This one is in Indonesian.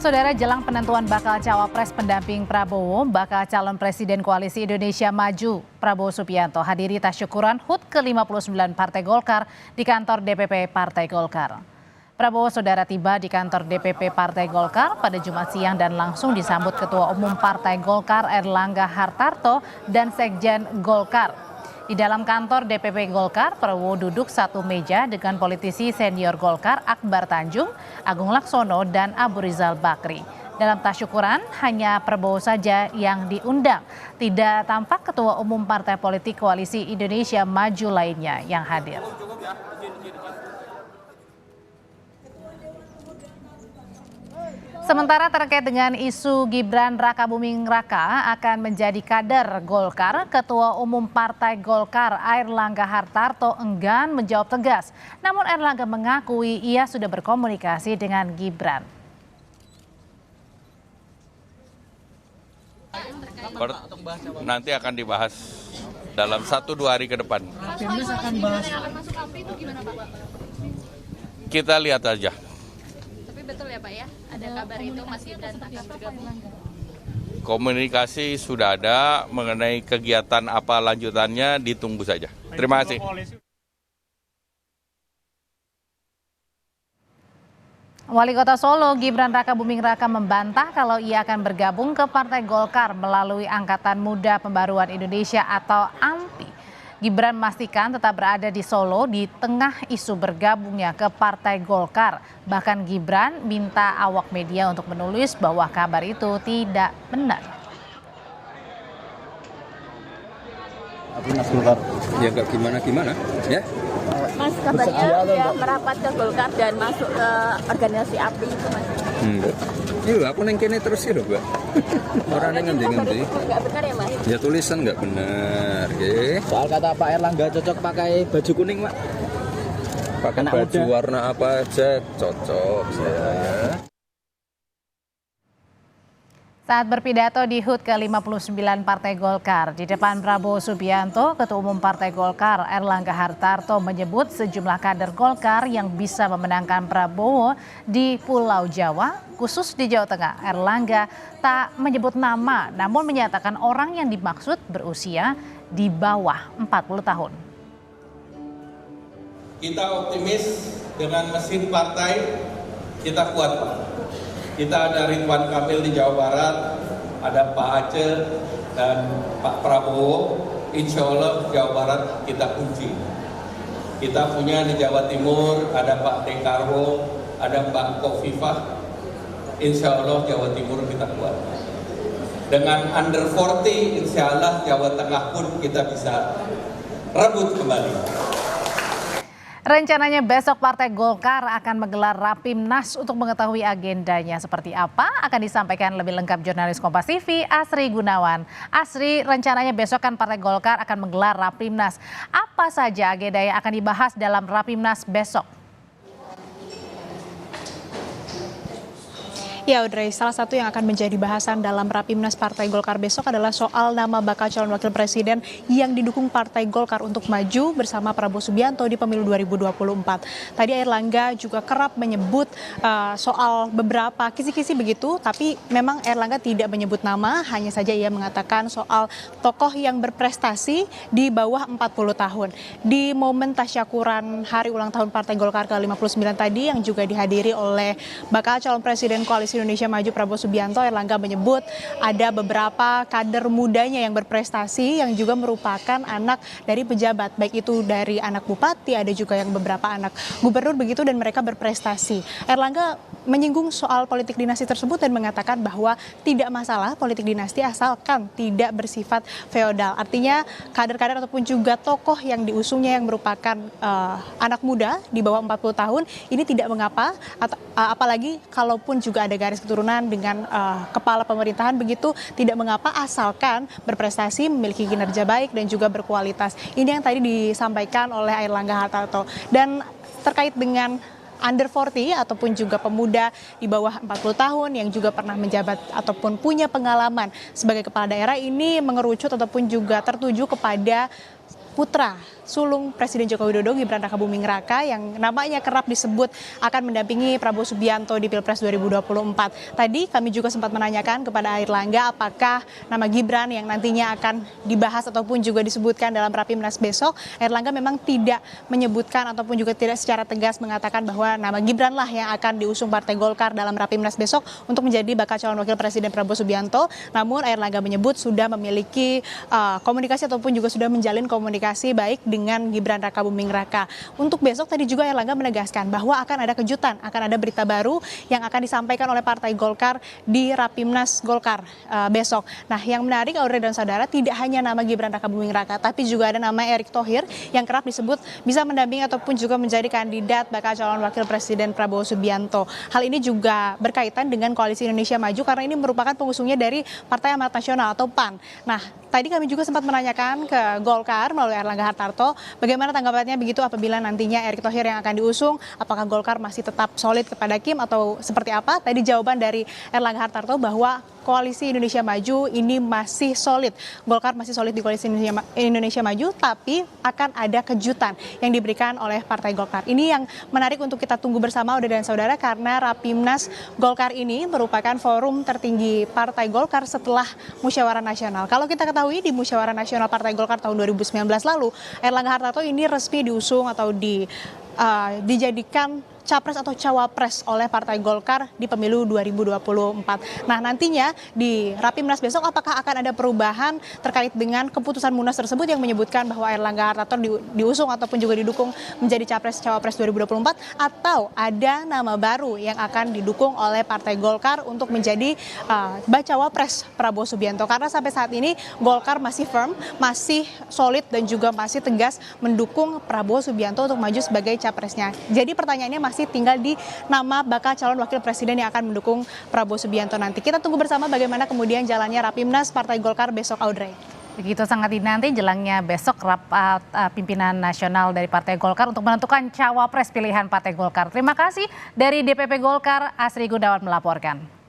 Saudara, jelang penentuan bakal cawapres pendamping Prabowo, bakal calon Presiden Koalisi Indonesia Maju, Prabowo Subianto hadiri tasyukuran HUT ke-59 Partai Golkar di kantor DPP Partai Golkar. Prabowo saudara tiba di kantor DPP Partai Golkar pada Jumat siang dan langsung disambut Ketua Umum Partai Golkar Erlangga Hartarto dan Sekjen Golkar. Di dalam kantor DPP Golkar, Prabowo duduk satu meja dengan politisi senior Golkar Akbar Tanjung, Agung Laksono, dan Abu Rizal Bakri. Dalam tasyukuran, hanya Prabowo saja yang diundang. Tidak tampak Ketua Umum Partai Politik Koalisi Indonesia Maju lainnya yang hadir. Sementara terkait dengan isu Gibran Rakabuming Raka akan menjadi kader Golkar, Ketua Umum Partai Golkar Airlangga Hartarto enggan menjawab tegas. Namun Airlangga mengakui ia sudah berkomunikasi dengan Gibran. Nanti akan dibahas dalam 1-2 hari ke depan. Kita lihat aja. Betul ya Pak ya, ada kabar itu Mas Gibran akan bergabung. Komunikasi sudah ada, mengenai kegiatan apa lanjutannya ditunggu saja. Terima kasih. Wali Kota Solo Gibran Rakabuming Raka membantah kalau ia akan bergabung ke Partai Golkar melalui Angkatan Muda Pembaruan Indonesia atau AMPI. Gibran memastikan tetap berada di Solo di tengah isu bergabungnya ke Partai Golkar. Bahkan Gibran minta awak media untuk menulis bahwa kabar itu tidak benar. Ya nggak gimana-gimana, ya. Mas, kabarnya ya merapat ke Golkar dan masuk ke organisasi API itu Mas. Iya, aku neng kene terus ya, Mbak. Orang neng ngendi-ngendi. Nggak benar ya Mas? Ya tulisan nggak benar, ya. Soal kata Pak Erlangga cocok pakai baju kuning, Pak. Pakai baju warna apa aja cocok saya. Saat berpidato di HUT ke-59 Partai Golkar, di depan Prabowo Subianto, Ketua Umum Partai Golkar Erlangga Hartarto menyebut sejumlah kader Golkar yang bisa memenangkan Prabowo di Pulau Jawa, khusus di Jawa Tengah. Erlangga tak menyebut nama, namun menyatakan orang yang dimaksud berusia di bawah 40 tahun. Kita optimis dengan mesin partai, kita kuat Pak. Kita ada Ridwan Kamil di Jawa Barat, ada Pak Aceh dan Pak Prabowo. Insya Allah Jawa Barat kita kunci. Kita punya di Jawa Timur, ada Pak Dekarwo, ada Pak Kofifah. Insya Allah Jawa Timur kita kuat. Dengan under 40, insya Allah Jawa Tengah pun kita bisa rebut kembali. Rencananya besok Partai Golkar akan menggelar Rapimnas. Untuk mengetahui agendanya seperti apa akan disampaikan lebih lengkap jurnalis Kompas TV Asri Gunawan. Asri, rencananya besok kan Partai Golkar akan menggelar Rapimnas. Apa saja agenda yang akan dibahas dalam Rapimnas besok? Ya Audrey, salah satu yang akan menjadi bahasan dalam Rapimnas Partai Golkar besok adalah soal nama bakal calon wakil presiden yang didukung Partai Golkar untuk maju bersama Prabowo Subianto di pemilu 2024. Tadi Airlangga juga kerap menyebut soal beberapa kisi-kisi begitu, tapi memang Airlangga tidak menyebut nama, hanya saja ia mengatakan soal tokoh yang berprestasi di bawah 40 tahun. Di momen tasyakuran hari ulang tahun Partai Golkar ke-59 tadi yang juga dihadiri oleh bakal calon presiden Koalisi Indonesia Maju Prabowo Subianto, Airlangga menyebut ada beberapa kader mudanya yang berprestasi yang juga merupakan anak dari pejabat, baik itu dari anak bupati, ada juga yang beberapa anak gubernur begitu, dan mereka berprestasi. Airlangga menyinggung soal politik dinasti tersebut dan mengatakan bahwa tidak masalah politik dinasti asalkan tidak bersifat feodal. Artinya kader-kader ataupun juga tokoh yang diusungnya yang merupakan anak muda di bawah 40 tahun ini tidak mengapa, apalagi kalaupun juga ada garis keturunan dengan kepala pemerintahan begitu, tidak mengapa asalkan berprestasi, memiliki kinerja baik dan juga berkualitas. Ini yang tadi disampaikan oleh Airlangga Hartarto. Dan terkait dengan under 40 ataupun juga pemuda di bawah 40 tahun yang juga pernah menjabat ataupun punya pengalaman sebagai kepala daerah, ini mengerucut ataupun juga tertuju kepada putra sulung Presiden Joko Widodo, Gibran Rakabuming Raka, yang namanya kerap disebut akan mendampingi Prabowo Subianto di Pilpres 2024. Tadi kami juga sempat menanyakan kepada Airlangga apakah nama Gibran yang nantinya akan dibahas ataupun juga disebutkan dalam Rapimnas besok. Airlangga memang tidak menyebutkan ataupun juga tidak secara tegas mengatakan bahwa nama Gibran lah yang akan diusung Partai Golkar dalam Rapimnas besok untuk menjadi bakal calon wakil presiden Prabowo Subianto. Namun Airlangga menyebut sudah memiliki komunikasi ataupun juga sudah menjalin komunikasi baik dengan Gibran Rakabuming Raka. Untuk besok tadi juga Airlangga menegaskan bahwa akan ada kejutan, akan ada berita baru yang akan disampaikan oleh Partai Golkar di Rapimnas Golkar besok. Nah, yang menarik Audrey dan saudara, tidak hanya nama Gibran Rakabuming Raka, tapi juga ada nama Erick Thohir yang kerap disebut bisa mendampingi ataupun juga menjadi kandidat bakal calon wakil presiden Prabowo Subianto. Hal ini juga berkaitan dengan Koalisi Indonesia Maju karena ini merupakan pengusungnya dari Partai Amanat Nasional atau PAN. Nah, tadi kami juga sempat menanyakan ke Golkar melalui Airlangga Hartarto bagaimana tanggapannya begitu apabila nantinya Erick Thohir yang akan diusung, apakah Golkar masih tetap solid kepada Kim atau seperti apa? Tadi jawaban dari Airlangga Hartarto bahwa Koalisi Indonesia Maju ini masih solid. Golkar masih solid di Koalisi Indonesia Maju, tapi akan ada kejutan yang diberikan oleh Partai Golkar. Ini yang menarik untuk kita tunggu bersama, Audrey dan saudara, karena Rapimnas Golkar ini merupakan forum tertinggi Partai Golkar setelah Musyawarah Nasional. Kalau kita ketahui di Musyawarah Nasional Partai Golkar tahun 2019 lalu, Airlangga Hartarto ini resmi diusung atau dijadikan capres atau cawapres oleh Partai Golkar di pemilu 2024. Nah, nantinya di Rapimnas besok apakah akan ada perubahan terkait dengan keputusan Munas tersebut yang menyebutkan bahwa Airlangga Hartarto diusung ataupun juga didukung menjadi capres cawapres 2024, atau ada nama baru yang akan didukung oleh Partai Golkar untuk menjadi bacawapres Prabowo Subianto. Karena sampai saat ini Golkar masih firm, masih solid dan juga masih tegas mendukung Prabowo Subianto untuk maju sebagai capresnya. Jadi pertanyaannya masih tinggal di nama bakal calon wakil presiden yang akan mendukung Prabowo Subianto nanti. Kita tunggu bersama bagaimana kemudian jalannya Rapimnas Partai Golkar besok, Audrey. Begitu sangat dinanti jelangnya besok rapat pimpinan nasional dari Partai Golkar untuk menentukan cawapres pilihan Partai Golkar. Terima kasih dari DPP Golkar, Asri Gunawan melaporkan.